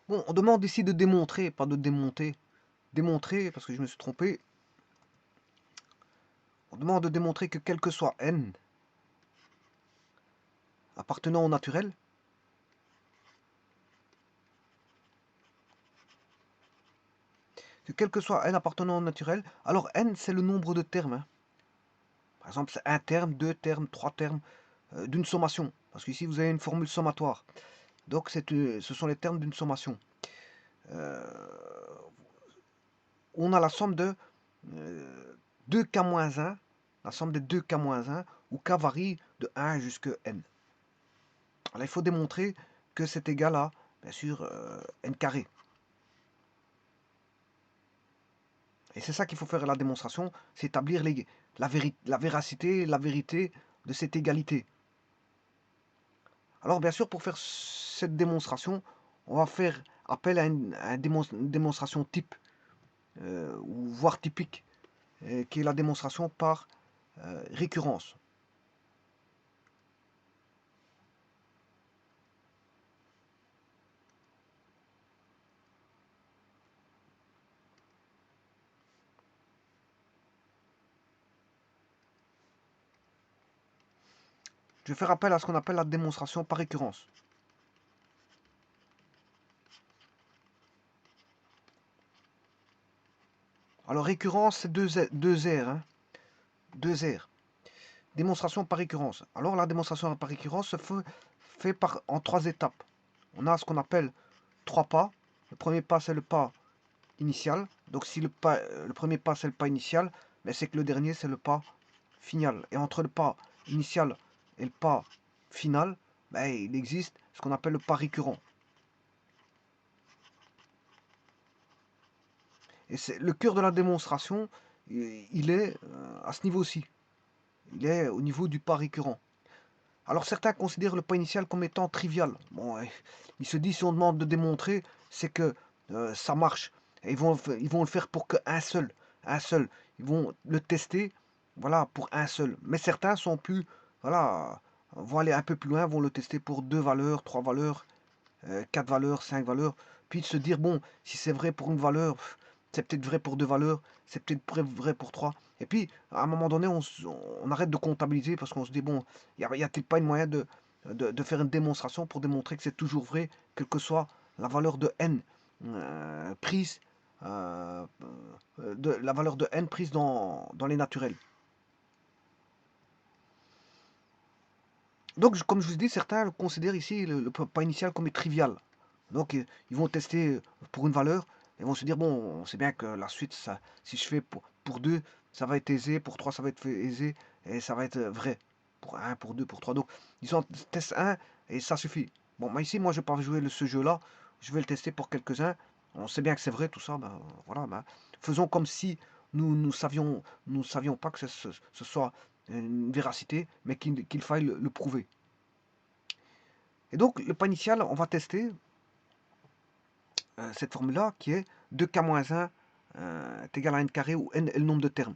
Bon, on demande ici de démontrer, pas de démonter. Démontrer, parce que je me suis trompé. On demande de démontrer que quel que soit n appartenant au naturel, que quel que soit n appartenant au naturel, alors n c'est le nombre de termes, hein. Par exemple, c'est un terme, deux termes, trois termes d'une sommation. Parce qu'ici, vous avez une formule sommatoire. Donc, ce sont les termes d'une sommation. Euh, on a la somme de 2k-1, la somme des 2k-1, où k varie de 1 jusqu'à n. Alors, il faut démontrer que c'est égal à, bien sûr, n carré. Et c'est ça qu'il faut faire la démonstration, c'est établir la véracité, la vérité de cette égalité. Alors bien sûr, pour faire cette démonstration, on va faire appel à une démonstration type, ou voire typique, qui est la démonstration par récurrence. Je vais faire appel à ce qu'on appelle la démonstration par récurrence. Alors récurrence, c'est deux R, hein, deux R. Démonstration par récurrence. Alors la démonstration par récurrence se fait en trois étapes. On a ce qu'on appelle trois pas. Le premier pas, c'est le pas initial. Donc si le premier pas, c'est le pas initial, mais c'est que le dernier, c'est le pas final. Et entre le pas initial et le pas final, ben, il existe ce qu'on appelle le pas récurrent. Et c'est le cœur de la démonstration, il est à ce niveau-ci. Il est au niveau du pas récurrent. Alors certains considèrent le pas initial comme étant trivial. Bon, ils se disent si on demande de démontrer, c'est que ça marche. Et ils vont le faire pour qu'un seul, un seul. Ils vont le tester, voilà, pour un seul. Mais certains sont plus, voilà, vont aller un peu plus loin, vont le tester pour deux valeurs, trois valeurs, quatre valeurs, cinq valeurs. Puis de se dire bon, si c'est vrai pour une valeur, c'est peut-être vrai pour deux valeurs, c'est peut-être vrai pour trois. Et puis, à un moment donné, on arrête de comptabiliser parce qu'on se dit, bon, il n'y a-t-il pas une moyen de faire une démonstration pour démontrer que c'est toujours vrai, quelle que soit la valeur de n prise, la valeur de n prise dans les naturels. Donc, comme je vous dis, certains considèrent ici le pas initial comme trivial. Donc, ils vont tester pour une valeur et vont se dire, bon, on sait bien que la suite, ça, si je fais pour 2, ça va être aisé, pour 3, ça va être aisé, et ça va être vrai. Pour un, pour 2, pour 3. Donc, ils ont test 1 et ça suffit. Bon, moi ici, moi, je ne vais pas jouer ce jeu-là. Je vais le tester pour quelques-uns. On sait bien que c'est vrai, tout ça. Ben, voilà, ben, faisons comme si nous savions pas que ce soit une véracité, mais qu'il faille le prouver. Et donc, le pas initial, on va tester cette formule-là qui est 2k-1 est égal à n carré où n est le nombre de termes.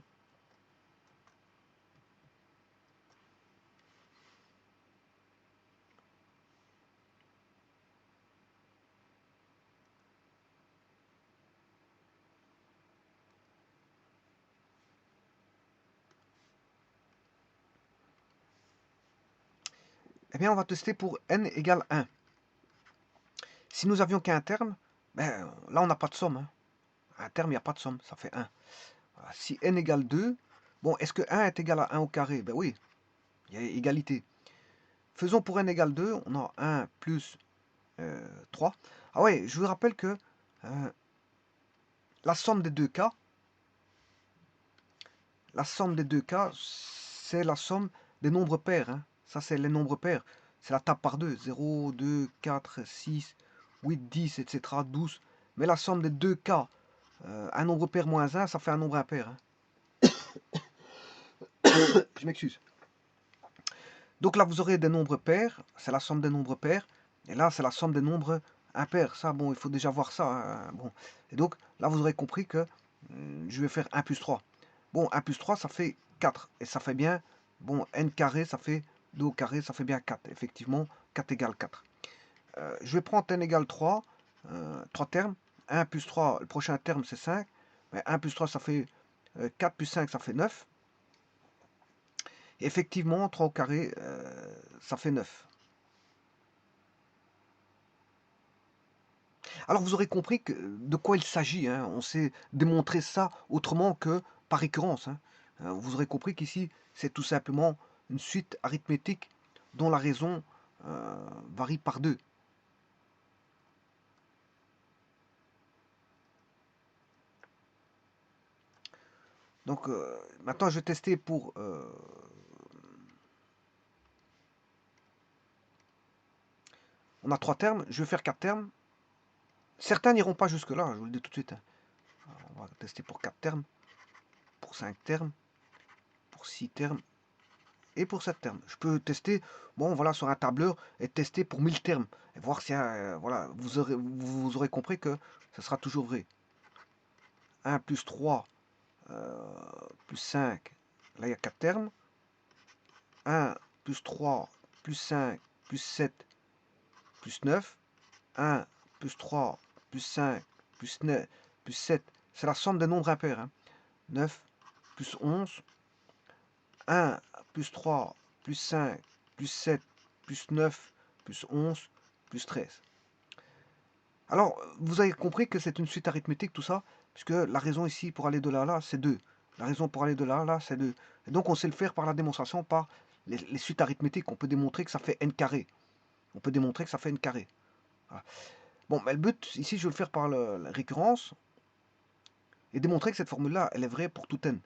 Eh bien, on va tester pour n égale 1. Si nous avions qu'un terme, ben, là, on n'a pas de somme. Hein. Un terme, il n'y a pas de somme, ça fait 1. Voilà. Si n égale 2, bon, est-ce que 1 est égal à 1 au carré? Ben oui, il y a égalité. Faisons pour n égale 2, on a 1 plus 3. Ah ouais, je vous rappelle que la somme des deux cas, c'est la somme des nombres pairs. Hein. Ça, c'est les nombres pairs. C'est la table par 2. 0, 2, 4, 6, 8, 10, etc. 12. Mais la somme des deux cas, un nombre pair moins 1, ça fait un nombre impair. Hein. Je m'excuse. Donc là, vous aurez des nombres pairs. C'est la somme des nombres pairs. Et là, c'est la somme des nombres impairs. Ça, bon, il faut déjà voir ça. Hein. Bon. Et donc, là, vous aurez compris que je vais faire 1 plus 3. Bon, 1 plus 3, ça fait 4. Et ça fait bien, bon, n carré, ça fait 2 au carré, ça fait bien 4. Effectivement, 4 égale 4. Je vais prendre n égale 3. 3 termes. 1 plus 3, le prochain terme c'est 5. Mais 1 plus 3 ça fait 4 plus 5 ça fait 9. Et effectivement, 3 au carré, ça fait 9. Alors vous aurez compris de quoi il s'agit, hein. On s'est démontré ça autrement que par récurrence, hein. Vous aurez compris qu'ici, c'est tout simplement une suite arithmétique dont la raison varie par 2. Donc maintenant, je vais tester pour... on a 3 termes, je vais faire 4 termes. Certains n'iront pas jusque-là, je vous le dis tout de suite, hein. Alors, on va tester pour 4 termes, pour 5 termes, pour 6 termes, et pour 7 termes. Je peux tester, bon voilà, sur un tableur, et tester pour 1000 termes, et voir si, voilà, vous aurez compris que ce sera toujours vrai. 1 plus 3 plus 5, là il y a 4 termes. 1 plus 3 plus 5 plus 7 plus 9. 1 plus 3 plus 5 plus 9 plus 7, c'est la somme des nombres impairs, hein. 9 plus 11. 1 plus 3 plus 5 plus 7 plus 9 plus 11 plus 13. Alors, vous avez compris que c'est une suite arithmétique, tout ça, puisque la raison ici pour aller de là à là, c'est 2. La raison pour aller de là à là, c'est 2. Et donc, on sait le faire par la démonstration, par les suites arithmétiques. On peut démontrer que ça fait n carré. On peut démontrer que ça fait n carré. Voilà. Bon, mais le but, ici, je vais le faire par la récurrence et démontrer que cette formule-là, elle est vraie pour tout n,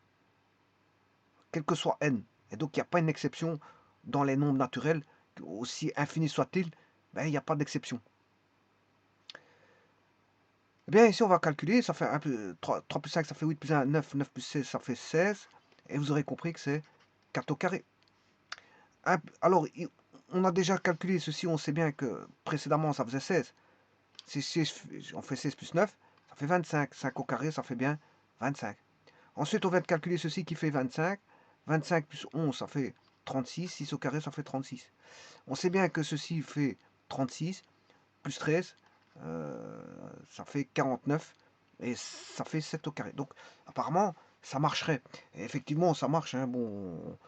quel que soit n. Et donc, il n'y a pas une exception dans les nombres naturels, aussi infinis soient-ils, ben, il n'y a pas d'exception. Eh bien, ici, on va calculer, ça fait 3 plus 5, ça fait 8 plus 1, 9, 9 plus 16, ça fait 16. Et vous aurez compris que c'est 4 au carré. Alors, on a déjà calculé ceci, on sait bien que précédemment, ça faisait 16. Si on fait 16 plus 9, ça fait 25. 5 au carré, ça fait bien 25. Ensuite, on vient de calculer ceci qui fait 25. 25 plus 11, ça fait 36. 6 au carré, ça fait 36. On sait bien que ceci fait 36, plus 13, ça fait 49, et ça fait 7 au carré. Donc, apparemment, ça marcherait. Et effectivement, ça marche, hein. Bon,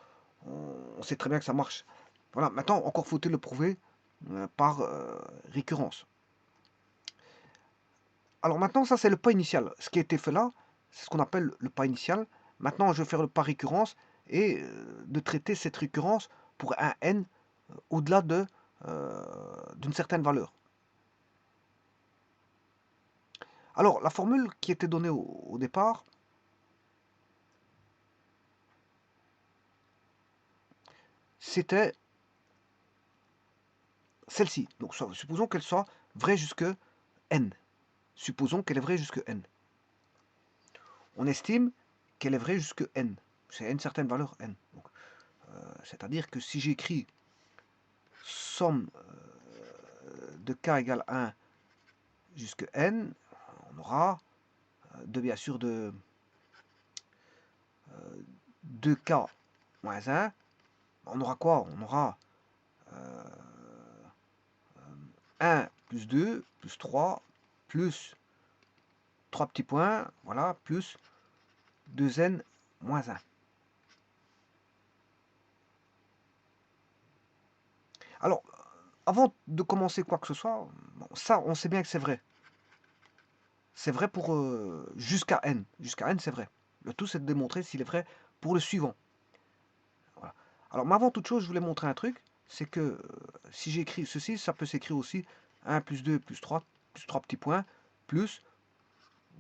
on sait très bien que ça marche. Voilà, maintenant, encore faut-il le prouver par récurrence. Alors maintenant, ça c'est le pas initial. Ce qui a été fait là, c'est ce qu'on appelle le pas initial. Maintenant, je vais faire le pas récurrence et de traiter cette récurrence pour un n au-delà d'une certaine valeur. Alors, la formule qui était donnée au départ, c'était celle-ci. Donc, supposons qu'elle soit vraie jusque n. Supposons qu'elle est vraie jusque n. On estime qu'elle est vraie jusque n. C'est une certaine valeur n. C'est-à-dire que si j'écris somme de k égale 1 jusque n, on aura bien sûr de 2k moins 1. On aura quoi? On aura 1 plus 2 plus 3 plus 3 petits points, voilà, plus 2n moins 1. Alors, avant de commencer quoi que ce soit, bon, ça, on sait bien que c'est vrai. C'est vrai pour jusqu'à n. Jusqu'à n, c'est vrai. Le tout, c'est de démontrer s'il est vrai pour le suivant. Voilà. Alors, mais avant toute chose, je voulais montrer un truc. C'est que si j'écris ceci, ça peut s'écrire aussi 1 plus 2 plus 3 petits points, plus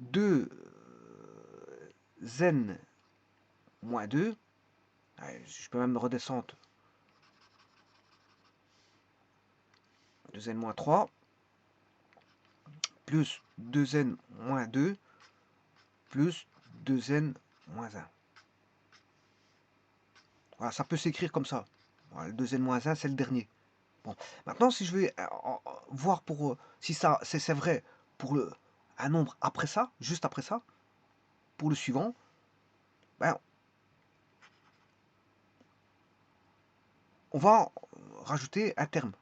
2 n moins 2. Je peux même redescendre 2n moins 3, plus 2n moins 2, plus 2n moins 1. Voilà, ça peut s'écrire comme ça. Voilà, le 2n moins 1, c'est le dernier. Bon, maintenant, si je vais voir pour si ça c'est vrai pour un nombre après ça, juste après ça, pour le suivant, ben, on va rajouter un terme.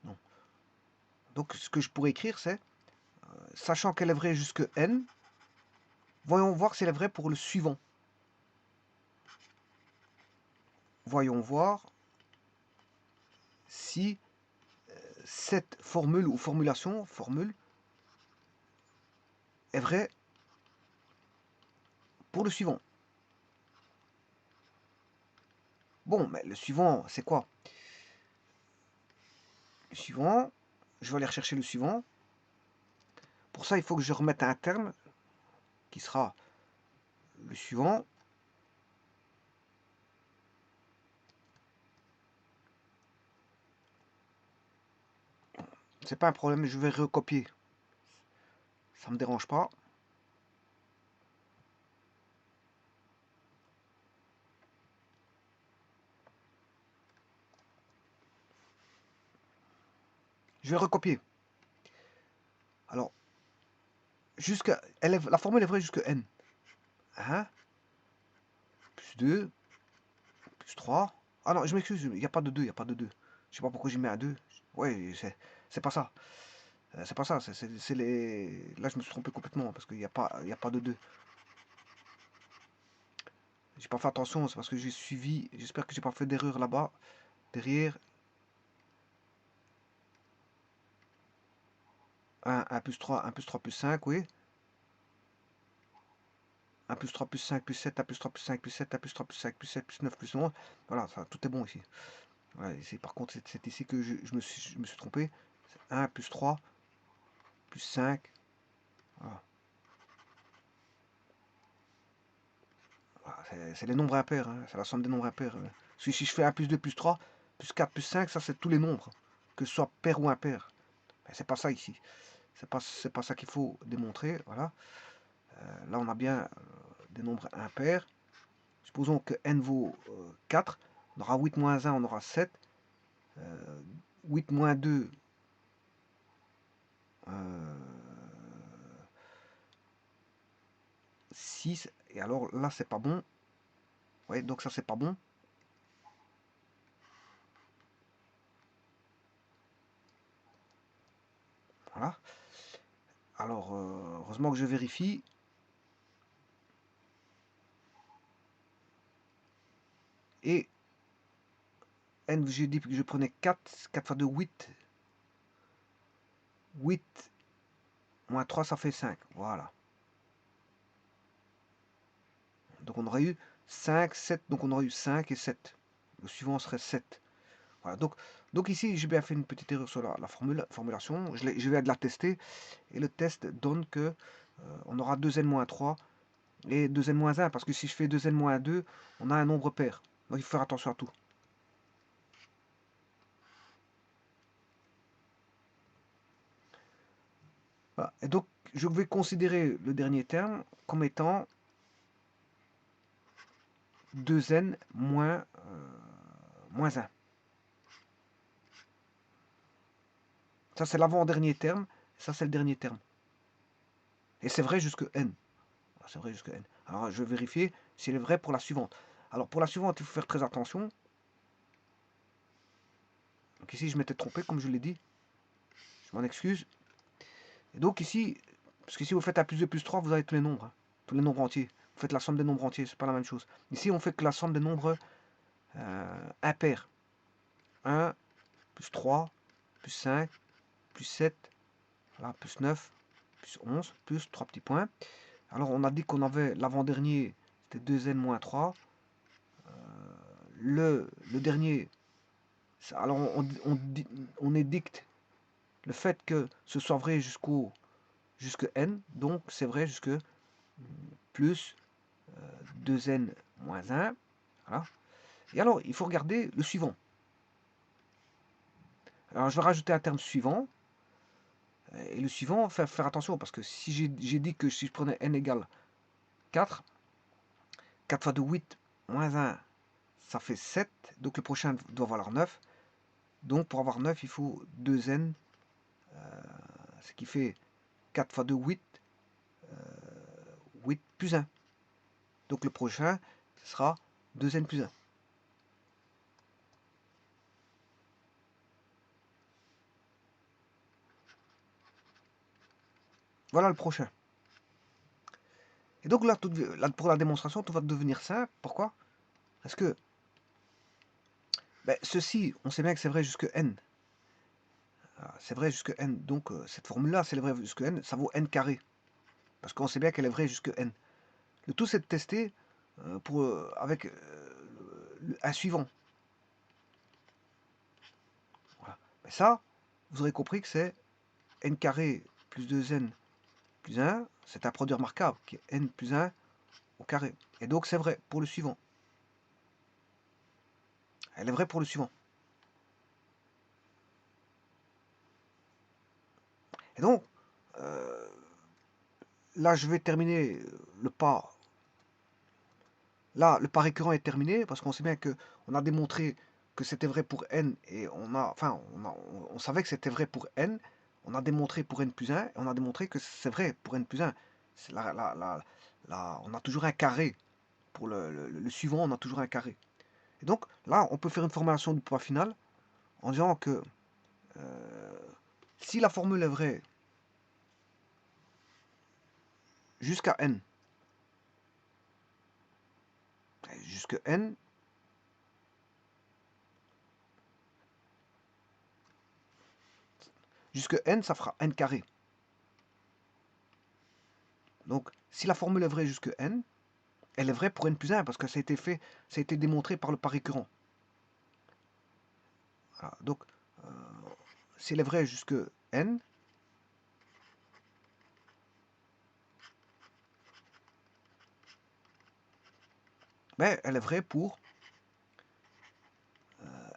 Non. Donc ce que je pourrais écrire, c'est, sachant qu'elle est vraie jusque n, voyons voir si elle est vraie pour le suivant. Voyons voir si cette formule ou formule, est vraie pour le suivant. Bon, mais le suivant, c'est quoi? Le suivant, je vais aller rechercher le suivant. Pour ça, il faut que je remette un terme qui sera le suivant. C'est pas un problème, je vais recopier. Ça me dérange pas. Je vais recopier. Alors, la formule est vraie jusqu'à n. 1, plus 2, plus 3. Ah non, je m'excuse, il n'y a pas de 2, il n'y a pas de 2. Je sais pas pourquoi j'ai mis un 2. Ouais, c'est pas ça. C'est pas ça, c'est les... Là, je me suis trompé complètement, parce qu'il n'y a pas de 2. J'ai pas fait attention, c'est parce que j'ai suivi... J'espère que j'ai pas fait d'erreur là-bas. Derrière. 1 plus 3, 1 plus 3 plus 5, oui. 1 plus 3 plus 5 plus 7, 1 plus 3 plus 5 plus 7, 1 plus 3 plus 5 plus 7 plus 9 plus 11. Voilà, ça, tout est bon ici. Voilà, ici par contre, c'est ici que je me suis trompé. 1 plus 3 plus 5. Voilà. Voilà, c'est les nombres impairs, hein, c'est la somme des nombres impairs. Parce que si je fais 1 plus 2 plus 3, plus 4 plus 5, ça c'est tous les nombres, que ce soit pair ou impair. Mais c'est pas ça ici. C'est pas ça qu'il faut démontrer. Voilà. Là, on a bien des nombres impairs. Supposons que n vaut 4. On aura 8 moins 1, on aura 7. 8 moins 2, 6. Et alors là, c'est pas bon. Ouais, donc ça, c'est pas bon. Voilà. Alors, heureusement que je vérifie. Et n, j'ai dit que je prenais 4. 4 fois 2, 8. 8 moins 3, ça fait 5. Voilà. Donc on aurait eu 5, 7. Donc on aurait eu 5 et 7. Le suivant serait 7. Voilà. Donc ici, j'ai bien fait une petite erreur sur la formulation. Je vais de la tester. Et le test donne que on aura 2n-3 et 2n-1. Parce que si je fais 2n-2, on a un nombre pair. Donc il faut faire attention à tout. Voilà. Et donc, je vais considérer le dernier terme comme étant 2n moins 1. Ça, c'est l'avant-dernier terme. Ça, c'est le dernier terme. Et c'est vrai jusque n. C'est vrai jusque n. Alors, je vais vérifier si elle est vraie pour la suivante. Alors, pour la suivante, il faut faire très attention. Donc ici, je m'étais trompé, comme je l'ai dit. Je m'en excuse. Et donc ici, parce que si vous faites 1 plus 2 plus 3, vous avez tous les nombres. Hein, tous les nombres entiers. Vous faites la somme des nombres entiers, c'est pas la même chose. Ici, on fait que la somme des nombres impairs. 1, plus 3, plus 5, plus 7, voilà, plus 9, plus 11, plus 3 petits points. Alors, on a dit qu'on avait l'avant-dernier, c'était 2n moins 3. Le dernier, alors on édicte le fait que ce soit vrai jusque n, donc c'est vrai jusque plus 2n moins 1. Voilà. Et alors, il faut regarder le suivant. Alors, je vais rajouter un terme suivant. Et le suivant, faire attention, parce que si j'ai dit que si je prenais n égale 4, 4 fois 2, 8, moins 1, ça fait 7. Donc le prochain doit valoir 9. Donc pour avoir 9, il faut 2n, ce qui fait 4 fois 2, 8, 8 plus 1. Donc le prochain, ce sera 2n plus 1. Voilà le prochain. Et donc là, pour la démonstration, tout va devenir simple. Pourquoi? Parce que ben, ceci, on sait bien que c'est vrai jusque n. C'est vrai jusque n. Donc cette formule-là, c'est vrai jusque n, ça vaut n carré. Parce qu'on sait bien qu'elle est vraie jusque n. Le tout, c'est de tester avec un suivant. Voilà. Mais ça, vous aurez compris que c'est n carré plus 2n plus 1, c'est un produit remarquable qui est n plus 1 au carré. Et donc c'est vrai pour le suivant. Elle est vraie pour le suivant. Et donc, là je vais terminer le pas. Là, le pas récurrent est terminé parce qu'on sait bien que on a démontré que c'était vrai pour n et on savait que c'était vrai pour n. On a démontré pour n plus 1 et on a démontré que c'est vrai pour n plus 1. On a toujours un carré. Pour le suivant, on a toujours un carré. Et donc là, on peut faire une formulation du poids final en disant que si la formule est vraie jusqu'à n, jusque n, ça fera n carré. Donc, si la formule est vraie jusque n, elle est vraie pour n plus 1 parce que ça a été démontré par le pas récurrent. Voilà, donc, si elle est vraie jusque n, ben, elle est vraie pour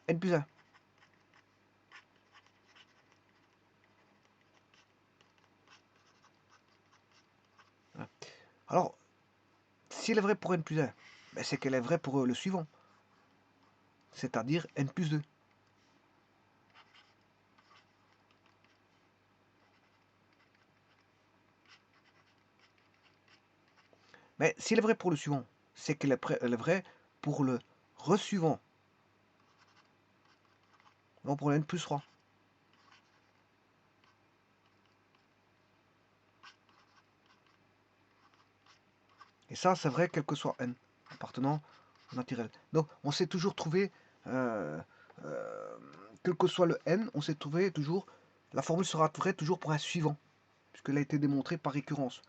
n plus 1. Alors, si elle est vraie pour n plus 1, ben, c'est qu'elle est vraie pour le suivant, c'est-à-dire n plus 2. Mais si elle est vraie pour le suivant, c'est qu'elle est vraie pour le re-suivant. Non, pour le n plus 3. Et ça, c'est vrai quel que soit n, appartenant au naturel. Donc, on sait toujours trouver, quel que soit le n, on sait trouver toujours, la formule sera vraie toujours pour un suivant, puisqu'elle a été démontrée par récurrence.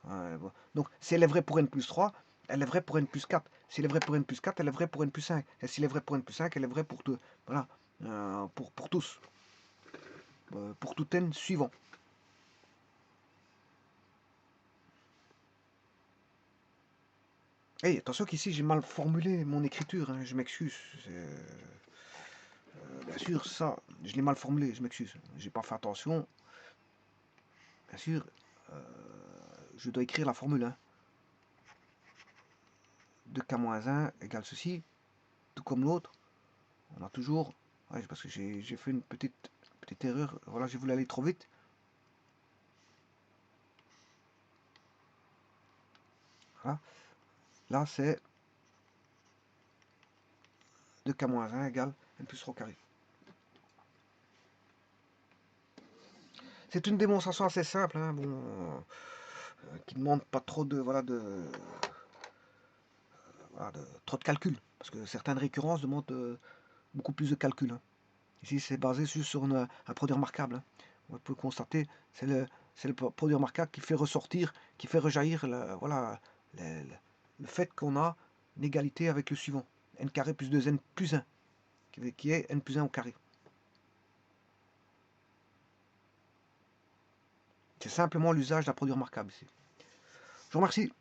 Bon. Donc, si elle est vraie pour n plus 3, elle est vraie pour n plus 4. Si elle est vraie pour n plus 4, elle est vraie pour n plus 5. Et si elle est vraie pour n plus 5, elle est vraie pour tout. Voilà. Pour tous. Pour tout n suivant. Hey, attention qu'ici j'ai mal formulé mon écriture, hein, je m'excuse. Bien sûr, ça, je l'ai mal formulé, je m'excuse. J'ai pas fait attention. Bien sûr, je dois écrire la formule 1. 2k-1 égale ceci, tout comme l'autre. On a toujours... Ouais, parce que j'ai fait une petite erreur. Voilà, j'ai voulu aller trop vite. Voilà. Là, c'est 2k-1 égale n plus 3 au carré. C'est une démonstration assez simple, hein, bon, qui ne demande pas trop de, voilà, trop de calcul. Parce que certaines récurrences demandent beaucoup plus de calcul. Hein. Ici, c'est basé juste sur un produit remarquable. Hein. On peut constater, c'est le produit remarquable qui fait ressortir, qui fait rejaillir voilà, le fait qu'on a une égalité avec le suivant. N carré plus 2n plus 1, qui est n plus 1 au carré. C'est simplement l'usage d'un produit remarquable ici. Je vous remercie.